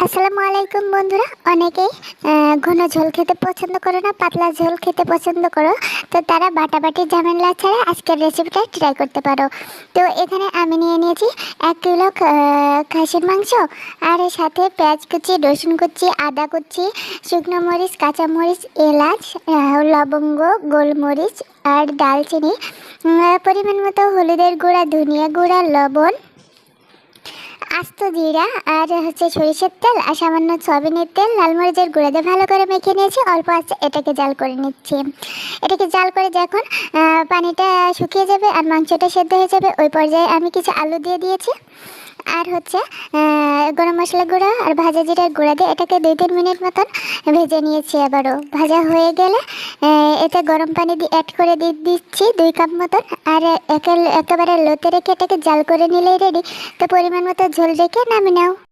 আসসালামু আলাইকুম বন্ধুরা। অনেকেই ঘন ঝোল খেতে পছন্দ করো না, পাতলা ঝোল খেতে পছন্দ করো। তো তারা বাটাবাটি ঝামেলা ছাড়া আজকের রেসিপিটা ট্রাই করতে পারো। তো এখানে আমি নিয়ে নিয়েছি 1 কিলো খাসির মাংস, আর এর সাথে পেঁয়াজ কুচি, রসুন কুচি, আদা কুচি, শুকনো মরিচ, কাঁচামরিচ, এলাচ, লবঙ্গ, গোলমরিচ আর দালচিনি, পরিমাণ মতো হলুদের গুঁড়া, ধনিয়া গুঁড়া, লবণ, আস্ত জিরা, আর সরিষার তেল, আর সামান্য সয়াবিনের তেল, লাল মরিচের গুঁড়া দিয়ে ভালো করে মেখে নিয়েছি। অল্প আছে এটাকে জাল করে নিচ্ছি। এটাকে জাল করে যখন পানিটা শুকিয়ে যাবে আর মাংসটা সেদ্ধ হয়ে যাবে, ওই পর্যায়ে আমি কিছু আলু দিয়ে দিয়েছি। আর গরম মশলা গুঁড়া আর ভাজা জিরার গুঁড়া দিয়ে এটাকে 2-3 মিনিট মতন ভেজে নিয়েছি। আবারও ভাজা হয়ে গেলে এতে গরম পানি দিয়ে অ্যাড করে দিচ্ছি 2 কাপ মতন। আর একেবারে লোতে রেখে এটাকে জাল করে নিলেই রেডি। তো পরিমাণ মতো ঝোল রেখে নামিয়ে নাও।